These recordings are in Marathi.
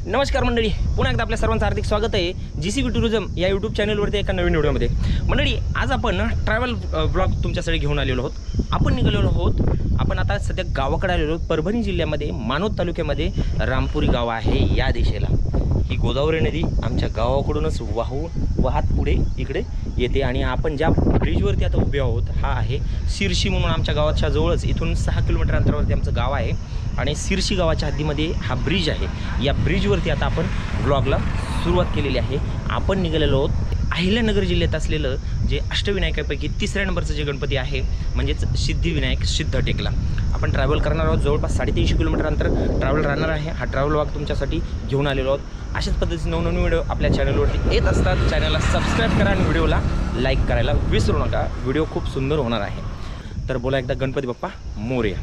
नमस्कार मंडळी, पुन्हा एकदा आपल्या सर्वांचं हार्दिक स्वागत आहे जीसीबी टुरिझम या यूट्यूब चॅनलवरती एका नवीन व्हिडिओमध्ये। मंडळी, आज आपण ट्रॅव्हल ब्लॉग तुमच्यासाठी घेऊन आलेलो आहोत। आपण निघालेलो आहोत, आपण आता सध्या गावाकडे आलेलो आहोत। परभणी जिल्ह्यामध्ये मानोद तालुक्यामध्ये रामपुरी गाव आहे। या दिशेला ही गोदावरी नदी आमच्या गावाकडूनच वाहत पुढे इकडे येते आणि आपण ज्या ब्रिजवरती आता उभे आहोत हा आहे शिरशी म्हणून आमच्या गावाच्या जवळच इथून 6 किलोमीटर अंतरावरती आमचं गाव आहे आणि शिरशी गावाच्या हद्दीमध्ये हा ब्रिज आहे। या ब्रिजवरती आता आपण ब्लॉगला सुरुवात केलेली आहे। आपण निघालेलो आहोत अहिल्यानगर जिल्ह्यात असलेलं जे अष्टविनायकापैकी 3ऱ्या नंबरचं जे गणपती आहे म्हणजेच सिद्धिविनायक सिद्धटेकला आपण ट्रॅव्हल करणार आहोत। जवळपास 350 किलोमीटर अंतर ट्रॅव्हल राहणार आहे। हा ट्रॅव्हल ब्लॉग तुमच्यासाठी घेऊन आलेलो आहोत। अशाच पद्धतीचे नवनवीन व्हिडिओ आपल्या चॅनलवरती येत असतात। चॅनलला सबस्क्राईब करा आणि व्हिडिओला लाईक करायला विसरू नका। व्हिडिओ खूप सुंदर होणार आहे। तर बोला एकदा गणपती बाप्पा मोरया।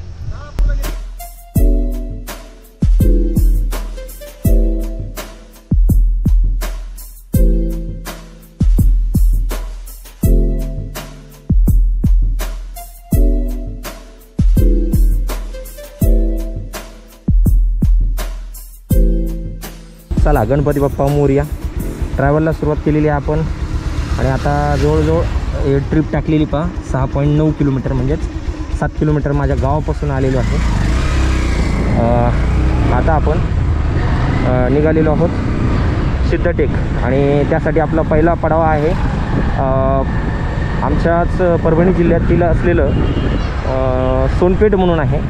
चला गणपती बाप्पा मोरया। ट्रॅव्हलला सुरुवात केलेली आहे आपण आणि आता जवळजवळ ट्रिप टाकलेली पहा 6.9 किलोमीटर म्हणजेच 7 किलोमीटर माझ्या गावापासून आलेलो आहे। आता आपण निघालेलो आहोत सिद्धटेक आणि त्यासाठी आपला पहिला पडाव आहे आमच्याच परभणी जिल्ह्यातील असलेलं सोनपेठ म्हणून आहे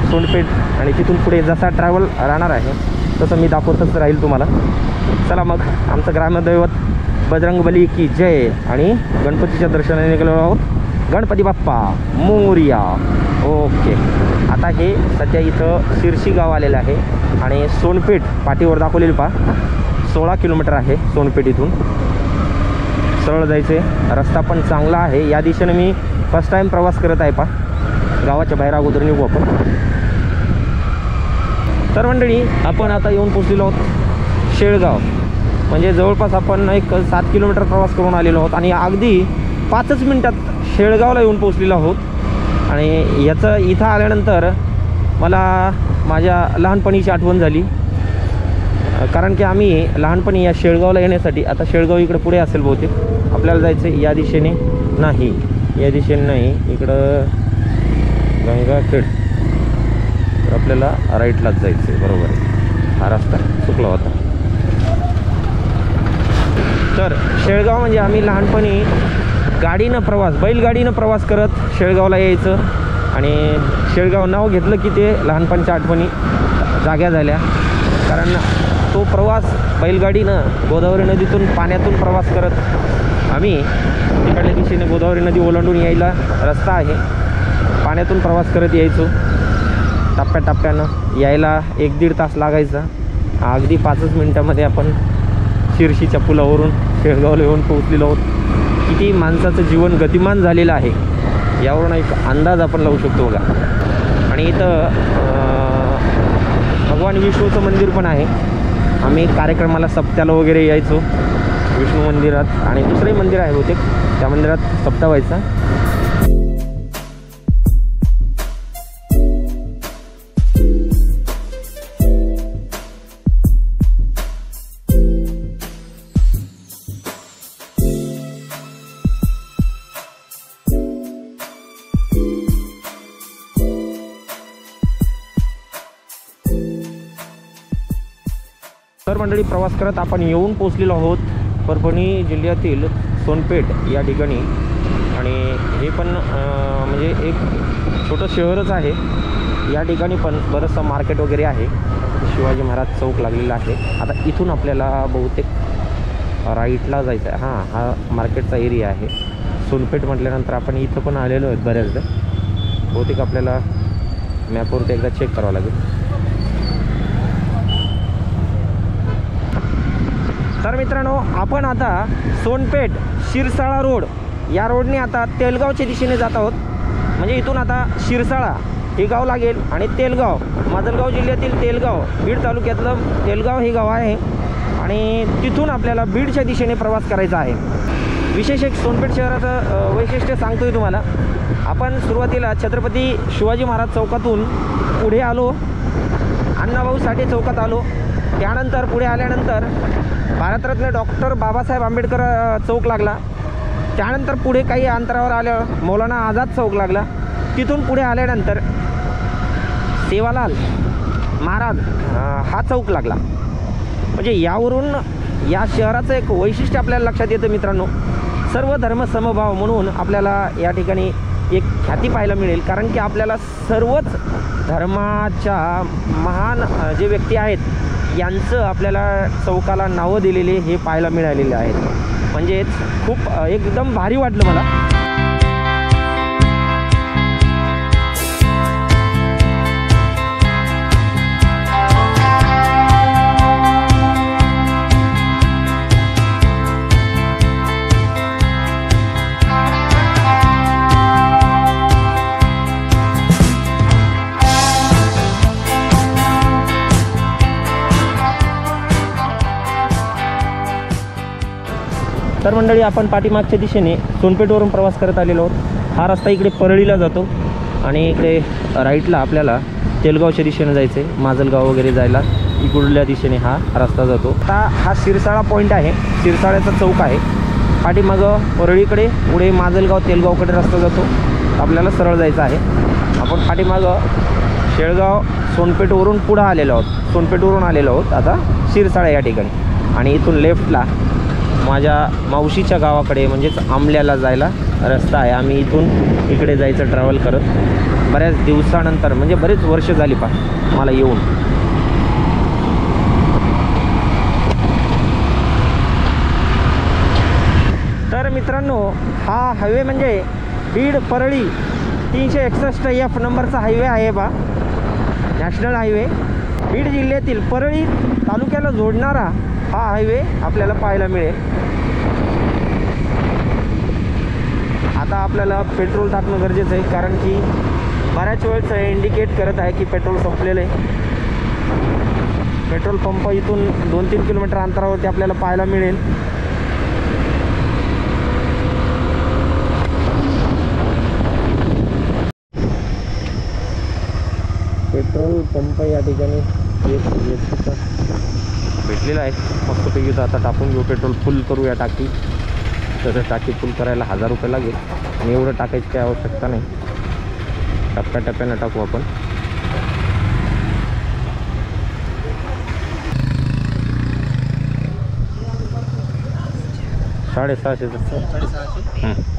सोनपेठ आणि तिथून पुढे जसा ट्रॅव्हल राहणार आहे तसं मी दाखवतच राहील तुम्हाला। चला मग आमचं ग्रामदैवत बजरंगबली की जय आणि गणपतीच्या दर्शनाने निघालो आहोत। गणपती बाप्पा मोरया। ओके, आता हे सध्या इथं शिरशी गाव आलेलं आहे आणि सोनपेठ पाठीवर दाखवलेली पहा 16 किलोमीटर आहे। सोनपेठ इथून सरळ जायचे, रस्ता पण चांगला आहे। या दिशेने मी फर्स्ट टाईम प्रवास करत आहे पहा। गावाच्या बाहेर अगोदर निघू आपण। तर मंडळी, आपण आता येऊन पोचलेलो आहोत शेळगाव, म्हणजे जवळपास आपण एक 7 किलोमीटर प्रवास करून आलेलो आहोत आणि अगदी 5च मिनटात शेळगावला येऊन पोचलेलो आहोत। आणि याचं इथं आल्यानंतर मला माझ्या लहानपणीची आठवण झाली, कारण की आम्ही लहानपणी या शेळगावला येण्यासाठी, आता शेळगाव इकडं पुढे असेल बहुतेक, आपल्याला जायचं या दिशेने नाही, या दिशेने नाही, इकडं गंगाखेड, तर आपल्याला राईटलाच जायचं आहे। बरोबर आहे, हा रस्ता चुकला होता। तर शेळगाव म्हणजे आम्ही लहानपणी गाडीनं प्रवास, बैलगाडीनं प्रवास करत शेळगावला यायचं आणि शेळगाव नाव घेतलं की ते लहानपणच्या आठवणी जाग्या झाल्या, कारण तो प्रवास बैलगाडीनं गोदावरी नदीतून पाण्यातून प्रवास करत आम्ही तिकडल्या दिशेने गोदावरी नदी ओलांडून यायला रस्ता आहे, पाण्यातून प्रवास करत यायचो। टप्प्याटप्प्यानं यायला 1-1.5 तास लागायचा। अगदी 5च मिनटामध्ये आपण शिरशीच्या पुलावरून शेळगावला येऊन पोहोचलेलो आहोत। किती माणसाचं जीवन गतिमान झालेलं आहे यावरून एक अंदाज आपण लावू शकतो बघा। आणि इथं भगवान विष्णूचं मंदिर पण आहे। आम्ही कार्यक्रमाला सप्त्याला वगैरे यायचो विष्णू मंदिरात, आणि दुसरंही मंदिर आहे बहुतेक, त्या मंदिरात सप्ताह व्हायचा। तर मंडळी, प्रवास करत आपण येऊन पोचलेलो आहोत परभणी जिल्ह्यातील सोनपेठ या ठिकाणी। आणि हे पण म्हणजे एक छोटं शहरच आहे। या ठिकाणी पण बरंचसं मार्केट वगैरे आहे। शिवाजी महाराज चौक लागलेला आहे। आता इथून आपल्याला बहुतेक राईटला जायचं आहे। हां, हा मार्केटचा एरिया आहे। सोनपेठ म्हटल्यानंतर आपण इथं पण आलेलो आहेत बऱ्याचदा, बहुतेक आपल्याला मॅपवरती एकदा चेक करावं लागेल। तर मित्रांनो, आपण आता सोनपेठ शिरसाळा रोड या रोडने आता तेलगावच्या दिशेने जात आहोत। म्हणजे इथून आता शिरसाळा हे गाव लागेल आणि तेलगाव, माजलगाव जिल्ह्यातील तेलगाव, बीड तालुक्यातलं तेलगाव हे गाव आहे आणि तिथून आपल्याला बीडच्या दिशेने प्रवास करायचा आहे। विशेष एक सोनपेठ शहराचं वैशिष्ट्य सांगतोय तुम्हाला। आपण सुरुवातीला छत्रपती शिवाजी महाराज चौकातून पुढे आलो, अण्णाभाऊ साठे चौकात आलो, त्यानंतर पुढे आल्यानंतर भारतरत्न डॉक्टर बाबासाहेब आंबेडकर चौक लागला. त्यानंतर पुढे काही अंतरावर आल्यावर मौलाना आझाद चौक लागला. तिथून पुढे आल्यानंतर सेवालाल महाराज हा चौक लागला. म्हणजे यावरून या शहराचं एक वैशिष्ट्य आपल्याला लक्षात येतं मित्रांनो. सर्व धर्म समभाव म्हणून आपल्याला या ठिकाणी एक ख्याती पाहायला मिळेल. कारण की आपल्याला सर्वच धर्माच्या महान जे व्यक्ती आहेत यांचं आपल्याला चौकाला नावं दिलेले हे पाहायला मिळालेले आहेत. म्हणजेच खूप एकदम भारी वाटलं मला. तर मंडळी, आपण पाठीमागच्या दिशेने सोनपेठवरून प्रवास करत आलेलो आहोत. हा रस्ता इकडे परळीला जातो आणि इकडे राईटला आपल्याला तेलगावच्या दिशेने जायचं आहे. माजलगाव वगैरे जायला इकडल्या दिशेने हा रस्ता जातो. आता हा शिरसाळा पॉईंट आहे, शिरसाळ्याचा चौक आहे. पाठीमागं परळीकडे, पुढे माजलगाव तेलगावकडे रस्ता जातो. आपल्याला सरळ जायचं आहे. आपण पाठीमागं शेळगाव सोनपेठवरून पुढं आलेलो आहोत, सोनपेठवरून आलेलो आहोत आता शिरसाळा या ठिकाणी. आणि इथून लेफ्टला माझ्या मावशीच्या गावाकडे म्हणजेच आंबल्याला जायला रस्ता आहे. आम्ही इथून इकडे जायचं ट्रॅव्हल करत बऱ्याच दिवसानंतर, म्हणजे बरेच वर्ष झाली मला येऊन. तर मित्रांनो, हा हायवे म्हणजे बीड परळी 361 F नंबरचा हायवे आहे नॅशनल हायवे. बीड जिल्ह्यातील परळी तालुक्याला जोडणारा हा हायवे आपल्याला पाहायला मिळेल. आता आपल्याला पेट्रोल टाकणं गरजेचं आहे, कारण की बऱ्याच वेळेस इंडिकेट करत आहे की पेट्रोल संपलेलं आहे. पेट्रोल पंप इथून 2-3 किलोमीटर अंतरावरती आपल्याला पाहायला मिळेल. पेट्रोल पंप या ठिकाणी भेटलेला आहे. मस्तपैकी इथं आता टाकून घेऊ, पेट्रोल फुल करूया टाकी. तर टाकी फुल करायला 1000 रुपये लागेल आणि एवढं टाकायची काही आवश्यकता नाही. टप्प्याटप्प्यानं टाकू आपण. $650.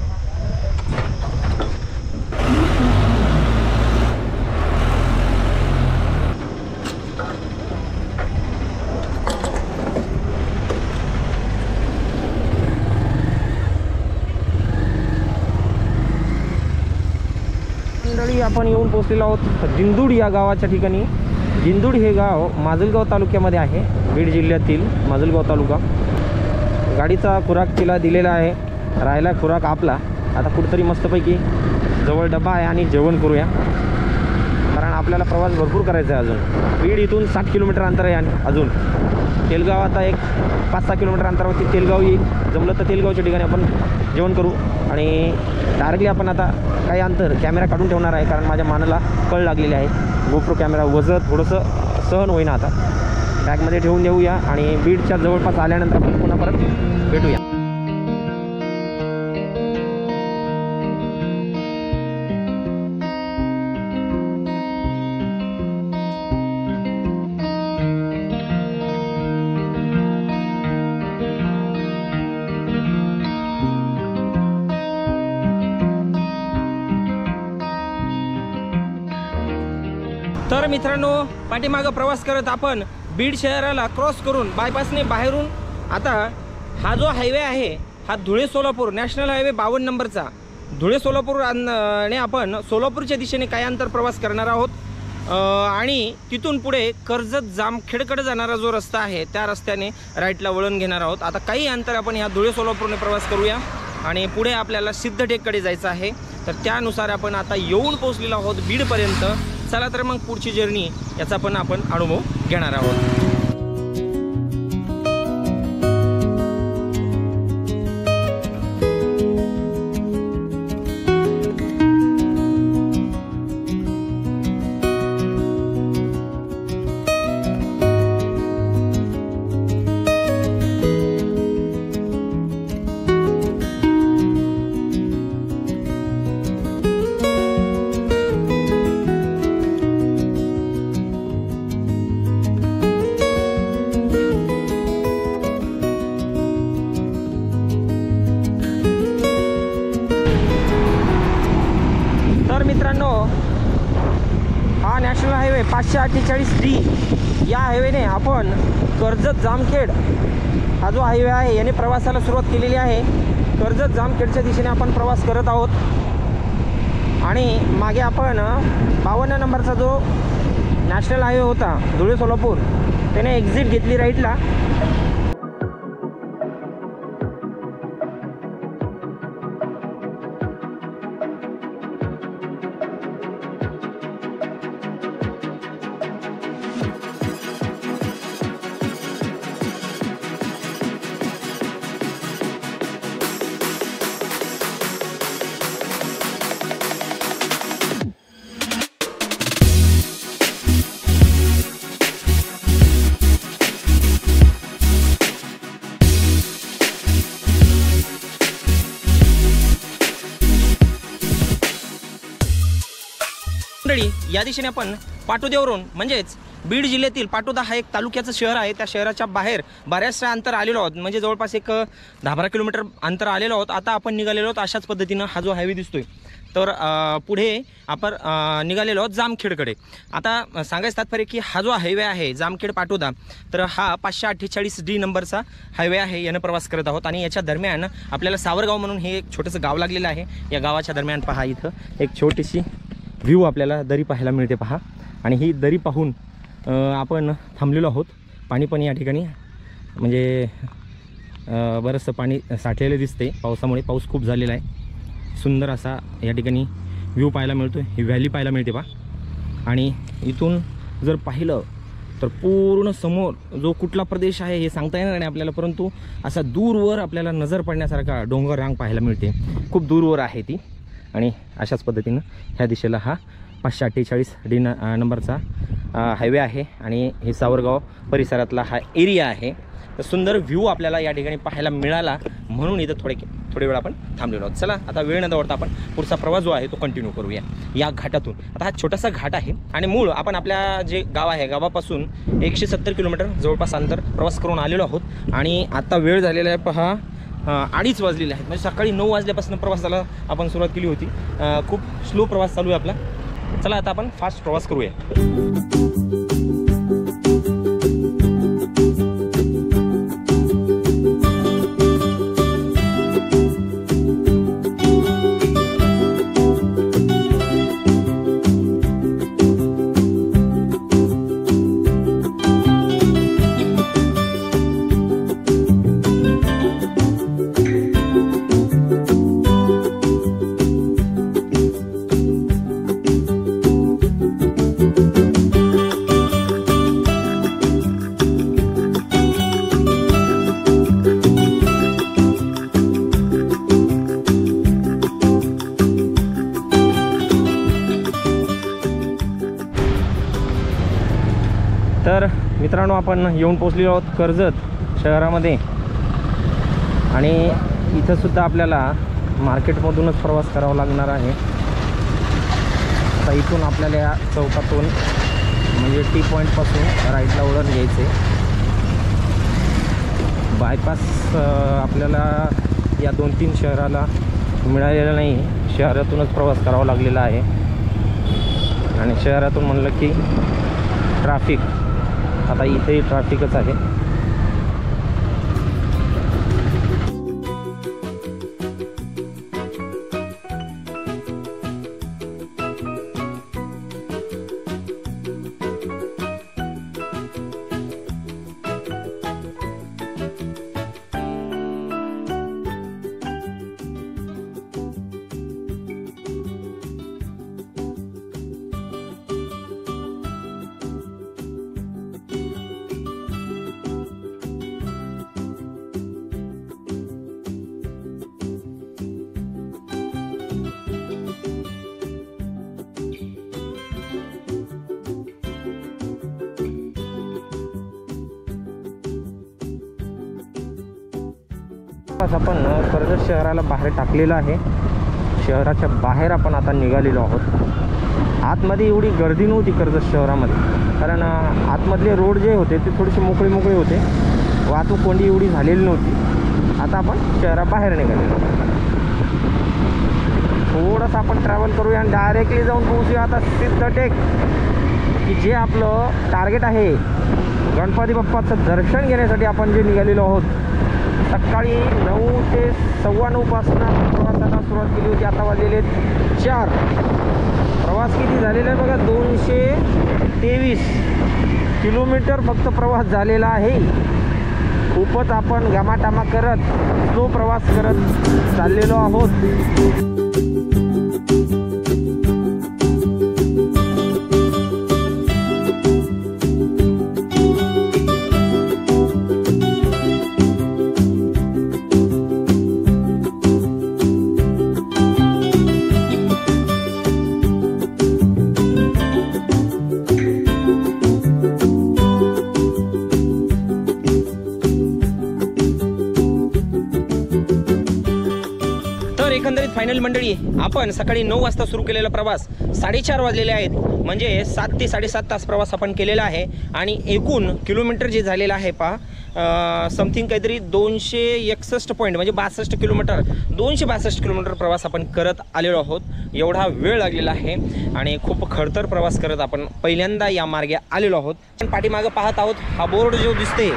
मंडळी, आपण येऊन पोहोचलेलो आहोत जिंदूड या गावाच्या ठिकाणी. जिंदूड हे गाव माजलगाव तालुक्यामध्ये आहे, बीड जिल्ह्यातील माजलगाव तालुका. गाडीचा खुराक तिला दिलेला आहे, राहायला खुराक आपला. आता कुठंतरी मस्तपैकी जवळ डबा आहे आणि जेवण करूया, कारण आपल्याला प्रवास भरपूर करायचा आहे. अजून बीड इथून 60 किलोमीटर अंतर आहे. आणि अजून तेलगाव आता एक 5-6 किलोमीटर अंतरावरती तेलगाव येईल. जमलं तर तेलगावच्या ठिकाणी आपण जेवण करू आणि डायरेक्टली आपण आता काही अंतर कॅमेरा काढून ठेवणार आहे, कारण माझ्या मानाला कळ लागलेली आहे. गोप्रो कॅमेरा वजन थोडंसं सहन होईना. आता बॅगमध्ये ठेवून देऊया आणि बीडच्या जवळपास आल्यानंतर आपण पुन्हा परत भेटूया. तर मित्रांनो, पाठीमागं प्रवास करत आपण बीड शहराला क्रॉस करून बायपासने बाहेरून आता हा जो हायवे आहे हा धुळे सोलापूर नॅशनल हायवे 52 नंबरचा धुळे सोलापूर ने आपण सोलापूरच्या दिशेने काही अंतर प्रवास करणार आहोत. आणि तिथून पुढे कर्जत जामखेडकडे जाणारा जो रस्ता आहे त्या रस्त्याने राईटला वळण घेणार आहोत. आता काही अंतर आपण ह्या धुळे सोलापूरने प्रवास करूया आणि पुढे आपल्याला सिद्धटेककडे जायचं आहे. तर त्यानुसार आपण आता येऊन पोहोचलेलो आहोत बीडपर्यंत. चला तर मग पुढची जर्नी याचा पण आपण अनुभव घेणार आहोत. 548D या हायवेने आपण कर्जत जामखेड हा जो हायवे आहे याने प्रवासाला सुरुवात केलेली आहे। कर्जत जामखेडच्या दिशेने आपण प्रवास करत आहोत आणि मागे आपण 52 नंबरचा जो नॅशनल हायवे होता धुळे सोलापूर त्याने एक्झिट घेतली राईटला। या दिशेने आपण पाटोद्यावरून म्हणजेच बीड जिल्ह्यातील पाटोदा हा एक तालुक्याचं शहर आहे। त्या शहराच्या बाहेर बऱ्याचशा अंतर आलेलो आहोत, म्हणजे जवळपास एक 10-12 किलोमीटर अंतर आलेलो आहोत। आता आपण निघालेलो आहोत अशाच पद्धतीनं हा जो हायवे दिसतोय तर पुढे आपण निघालेलो आहोत जामखेडकडे। आता सांगायचं तात्पर्य की हा जो हायवे आहे जामखेड पाटोदा तर हा 548D नंबरचा हायवे आहे, यानं प्रवास करत आहोत आणि याच्या दरम्यान आपल्याला सावरगाव म्हणून हे एक छोटंसं गाव लागलेलं आहे। या गावाच्या दरम्यान पहा इथं एक छोटीशी व्ह्यू आपल्याला दरी पाहायला मिळते पहा, आणि ही दरी पाहून आपण थांबलेलो आहोत। पाणी पण या ठिकाणी म्हणजे बरंचसं पाणी साठलेलं दिसते पावसामुळे, पाऊस खूप झालेला आहे। सुंदर असा या ठिकाणी व्ह्यू पाहायला मिळतो, ही व्हॅली पाहायला मिळते पहा। आणि इथून जर पाहिलं तर पूर्ण समोर जो कुठला प्रदेश आहे हे सांगता येणार नाही आपल्याला, परंतु असा दूरवर आपल्याला नजर पडण्यासारखा डोंगर रांग पाहायला मिळते, खूप दूरवर आहे ती। आणि अशाच पद्धतीनं ह्या दिशेला हा 548D नंबरचा हायवे आहे आणि हे सावरगाव परिसरातला हा एरिया आहे। तर सुंदर व्ह्यू आपल्याला या ठिकाणी पाहायला मिळाला म्हणून इथं थोडे वेळ आपण थांबलेलो आहोत। चला आता वेळ न दवडता आपण पुढचा प्रवास जो आहे तो कंटिन्यू करूया या घाटातून। आता हा छोटासा घाट आहे आणि मूळ आपण आपल्या जे गाव आहे गावापासून 170 किलोमीटर जवळपास अंतर प्रवास करून आलेलो आहोत आणि आता वेळ झालेला आहे पहा 2:30 वाजलेले आहेत, म्हणजे सकाळी 9 वाजल्यापासून प्रवासाला आपण सुरुवात केली होती। खूप स्लो प्रवास चालू आहे आपला। चला आता आपण फास्ट प्रवास करूया। तर मित्रांनो आपण येऊन पोहोचलेलो आहोत कर्जत शहरामध्ये आणि इथं सुद्धा आपल्याला मार्केटमधूनच प्रवास करावा लागणार आहे। आता इथून आपल्याला या चौकातून म्हणजे टी पॉईंटपासून राईटला वळण घ्यायचे। बायपास आपल्याला या 2-3 शहराला मिळालेला नाही, शहरातूनच प्रवास करावा लागलेला आहे आणि शहरातून म्हणलं की ट्रॅफिक, आता इथेही ट्रॅफिकच आहे। आपण कर्जत शहराला बाहेर टाकलेलं आहे। शहराच्या बाहेर आपण आता निघालेलो आहोत। आतमध्ये एवढी गर्दी नव्हती कर्जत शहरामध्ये, कारण आतमधले रोड जे होते ते थोडेसे मोकळे होते, वाहतूक कोंडी एवढी झालेली नव्हती। आता आपण शहराबाहेर निघालेलो, थोडंसं आपण ट्रॅव्हल करूया आणि डायरेक्टली जाऊन पोहोचूया आता सिद्धटेक। की जे आपलं टार्गेट आहे गणपती बाप्पाचं दर्शन घेण्यासाठी आपण जे निघालेलो आहोत. सकाळी 9 ते 9:15 पासून प्रवासाला सुरुवात केली होती. आता वाजलेले 4. प्रवास किती झालेला आहे बघा, 223 किलोमीटर फक्त प्रवास झालेला आहे. खूपच आपण गमाटामा करत स्लो प्रवास करत चाललेलो आहोत. एकंदरीत फायनल मंडळी, आपण सकाळी 9 वाजता सुरू केलेला प्रवास 4:30 वाजलेले आहेत. म्हणजे 7 ते 7.5 तास प्रवास आपण केलेला आहे. आणि एकूण किलोमीटर जे झालेलं आहे पहा, समथिंग काहीतरी 261 पॉईंट म्हणजे 62 किलोमीटर, 262 किलोमीटर प्रवास आपण करत आलेलो आहोत. एवढा वेळ लागलेला आहे आणि खूप खडतर प्रवास करत आपण पहिल्यांदा या मार्गे आलेलो आहोत. पण पाठीमागं पाहत आहोत हा बोर्ड जो दिसते,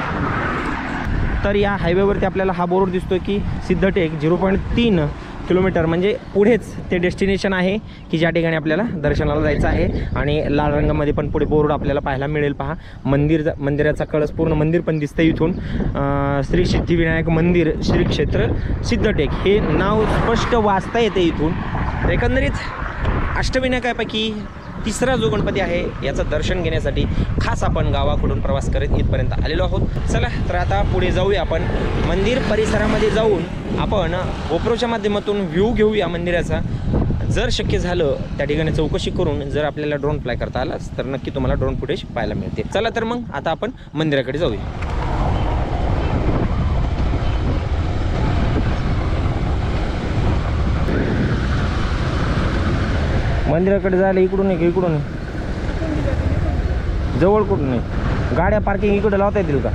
तर या हायवेवरती आपल्याला हा बोर्ड दिसतोय की सिद्धटेक 0.3 किलोमीटर म्हणजे पुढेच ते डेस्टिनेशन आहे की ज्या ठिकाणी आपल्याला दर्शनाला जायचं आहे. आणि लाल रंगामध्ये पण पुढे बोर्ड आपल्याला पाहायला मिळेल. पहा, मंदिराचा कळस, पूर्ण मंदिर पण दिसतं इथून. श्री सिद्धिविनायक मंदिर श्री क्षेत्र सिद्धटेक हे नाव स्पष्ट वाचता येते इथून. एकंदरीत अष्टविनायकापैकी 3रा जो गणपती आहे याचं दर्शन घेण्यासाठी खास आपण गावाकडून प्रवास करत इथपर्यंत आलेलो आहोत. चला तर आता पुढे जाऊया. आपण मंदिर परिसरामध्ये जाऊन आपण गोप्रोच्या माध्यमातून व्ह्यू घेऊया मंदिराचा. जर शक्य झालं त्या ठिकाणी चौकशी करून जर आपल्याला ड्रोन फ्लाय करता आलाच तर नक्की तुम्हाला ड्रोन फुटेज पाहायला मिळते. चला तर मग आता आपण मंदिराकडे जाऊया. मंदिराकडे जायला इकडून नाही, इकडून जवळ कुठून नाही, गाड्या पार्किंग इकडे लावता येतील का?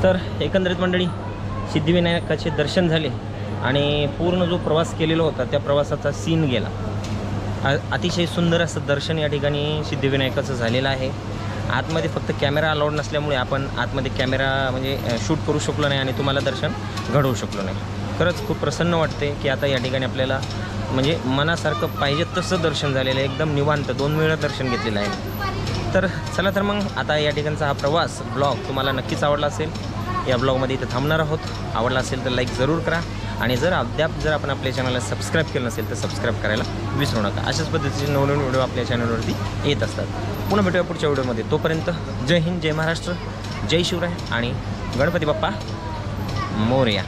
तर एकंदरीत मंडळी, सिद्धिविनायकाचे दर्शन झाले आणि पूर्ण जो प्रवास केलेला होता त्या प्रवासाचा सीन गेला. अतिशय सुंदर असं दर्शन या ठिकाणी सिद्धिविनायकाचं झालेलं आहे. आतमध्ये फक्त कॅमेरा अलाउड नसल्यामुळे आपण आतमध्ये कॅमेरा म्हणजे शूट करू शकलो नाही आणि तुम्हाला दर्शन घडवू शकलो नाही. खरंच खूप प्रसन्न वाटते की आता या ठिकाणी आपल्याला म्हणजे मनासारखं पाहिजे तसं दर्शन झालेलं आहे. एकदम निवांत 2 वेळा दर्शन घेतलेलं आहे. तर चला तर मग आता या ठिकाणचा हा प्रवास ब्लॉग तुम्हाला नक्कीच आवडला असेल. या ब्लॉगमध्ये इथं थांबणार आहोत. आवडला असेल तर लाईक जरूर करा आणि जर आपण आपल्या चॅनलला सबस्क्राईब केलं नसेल तर सबस्क्राईब करायला विसरू नका. अशाच पद्धतीचे नवनवीन व्हिडिओ आपल्या चॅनलवरती येत असतात. पुन्हा भेटूया पुढच्या व्हिडिओमध्ये. तोपर्यंत जय हिंद, जय महाराष्ट्र, जय शिवराय आणि गणपती बाप्पा मोरया.